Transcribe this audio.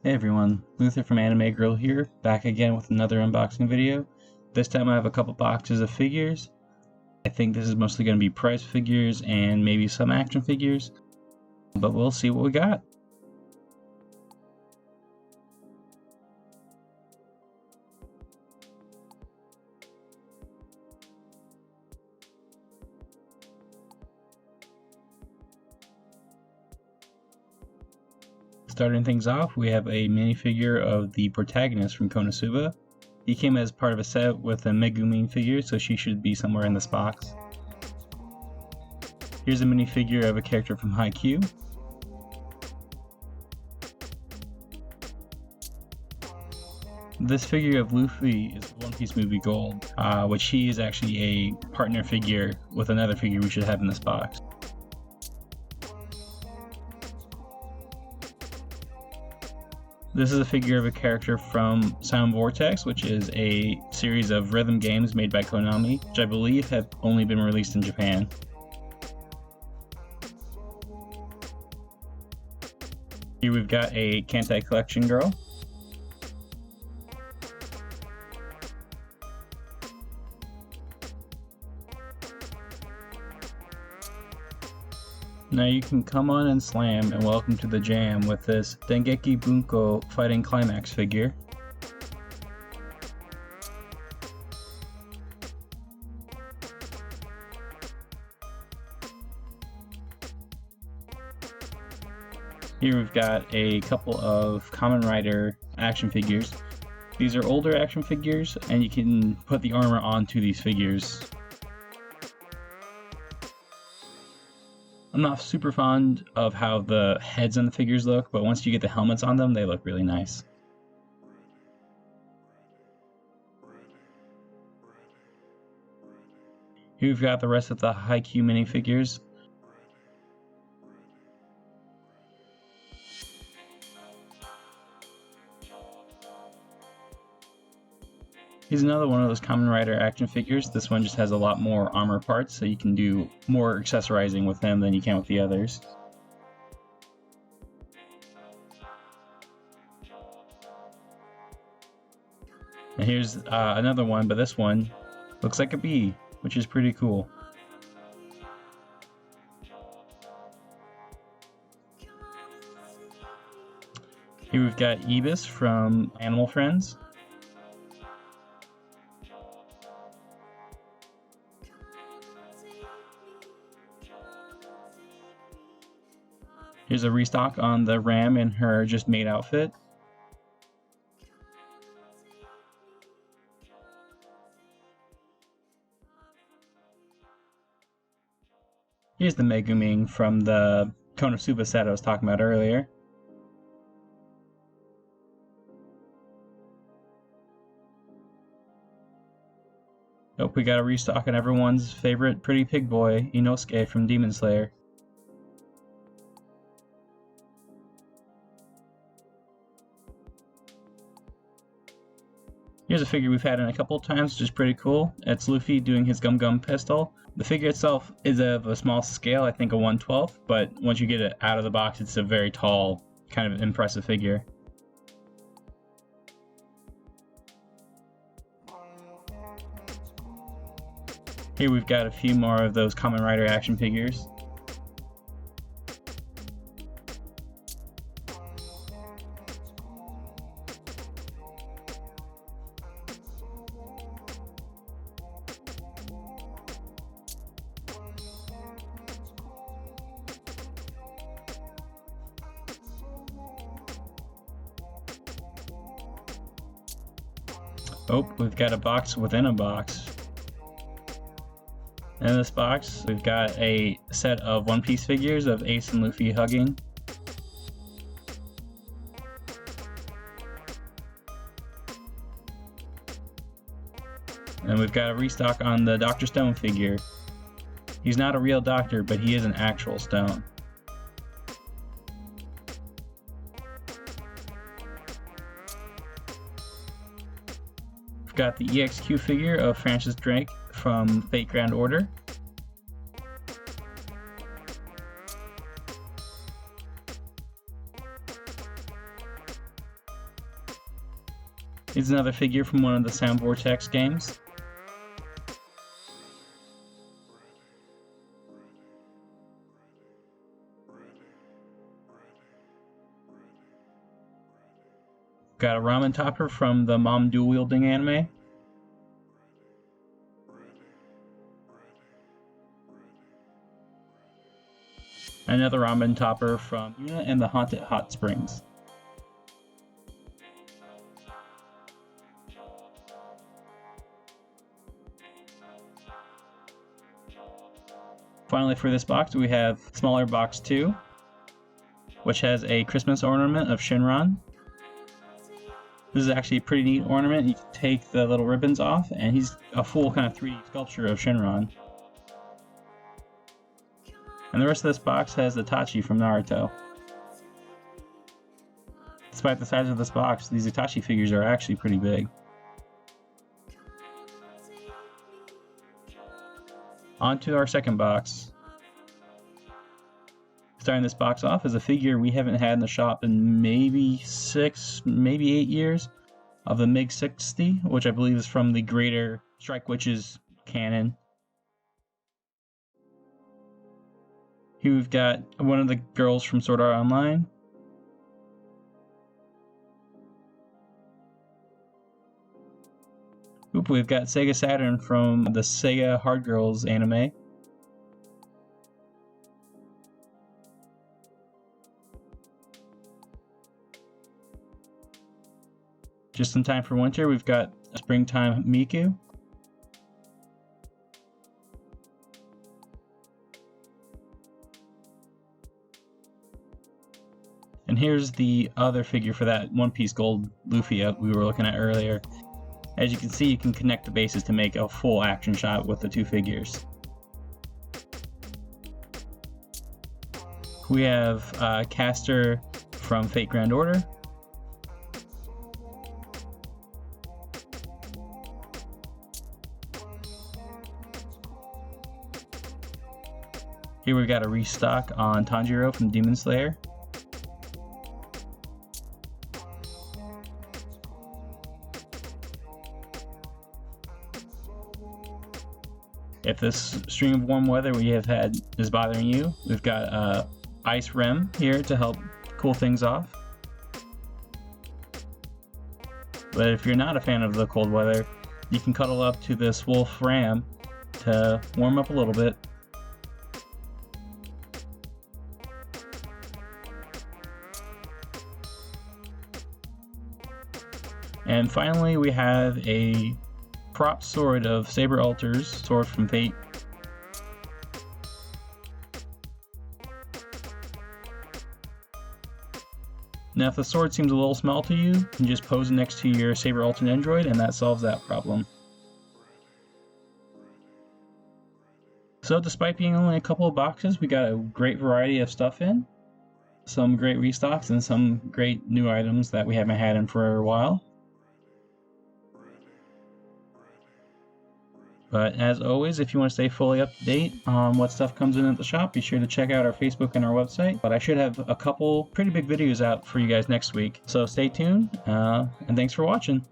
Hey everyone, Luther from Anime Girl here, back again with another unboxing video. This time I have a couple boxes of figures. I think this is mostly going to be prize figures and maybe some action figures, but we'll see what we got. Starting things off, we have a minifigure of the protagonist from Konosuba. He came as part of a set with a Megumin figure, so she should be somewhere in this box. Here's a minifigure of a character from Haikyuu. This figure of Luffy is One Piece movie gold, which he is actually a partner figure with another figure we should have in this box. This is a figure of a character from Sound Vortex, which is a series of rhythm games made by Konami, which I believe have only been released in Japan. Here we've got a Kantai Collection girl. Now you can come on and slam and welcome to the jam with this Dengeki Bunko Fighting Climax figure. Here we've got a couple of Kamen Rider action figures. These are older action figures and you can put the armor onto these figures. I'm not super fond of how the heads on the figures look, but once you get the helmets on them, they look really nice. Here we've got the rest of the Haikyuu minifigures. Here's another one of those Kamen Rider action figures. This one just has a lot more armor parts, so you can do more accessorizing with them than you can with the others. And here's another one, but this one looks like a bee, which is pretty cool. Here we've got Ibis from Animal Friends. Here's a restock on the Ram in her just made outfit. Here's the Megumin from the Konosuba set I was talking about earlier. Oh, we got a restock on everyone's favorite pretty pig boy, Inosuke from Demon Slayer. Here's a figure we've had in a couple of times, which is pretty cool. It's Luffy doing his Gum Gum pistol. The figure itself is of a small scale, I think a 1/12, but once you get it out of the box, it's a very tall, kind of impressive figure. Here we've got a few more of those Kamen Rider action figures. Oh, we've got a box within a box. In this box, we've got a set of One Piece figures of Ace and Luffy hugging. And we've got a restock on the Dr. Stone figure. He's not a real doctor, but he is an actual stone. We've got the EXQ figure of Francis Drake from Fate Grand Order. Here's another figure from one of the Sound Vortex games. Got a ramen topper from the mom dual wielding anime. Another ramen topper from Yuna and the Haunted Hot Springs. Finally, for this box, we have smaller box 2, which has a Christmas ornament of Shinron. This is actually a pretty neat ornament. You can take the little ribbons off, and he's a full kind of 3D sculpture of Shinron. And the rest of this box has Itachi from Naruto. Despite the size of this box, these Itachi figures are actually pretty big. On to our second box. Starting this box off is a figure we haven't had in the shop in maybe 6, maybe 8 years, of the MiG-60, which I believe is from the Greater Strike Witches canon. Here we've got one of the girls from Sword Art Online. Oop, we've got Sega Saturn from the Sega Hard Girls anime. Just in time for winter, we've got Springtime Miku. And here's the other figure for that One Piece Gold Luffy we were looking at earlier. As you can see, you can connect the bases to make a full action shot with the two figures. We have Caster from Fate Grand Order. Here we've got a restock on Tanjiro from Demon Slayer. If this string of warm weather we have had is bothering you, we've got Ice Rem here to help cool things off. But if you're not a fan of the cold weather, you can cuddle up to this Wolf Ram to warm up a little bit. And finally, we have a prop sword of Saber Alter's sword from Fate. Now if the sword seems a little small to you, you can just pose it next to your Saber Alter Android and that solves that problem. So despite being only a couple of boxes, we got a great variety of stuff in. Some great restocks and some great new items that we haven't had in for a while. But as always, if you want to stay fully up to date on what stuff comes in at the shop, be sure to check out our Facebook and our website. But I should have a couple pretty big videos out for you guys next week. So stay tuned, and thanks for watching.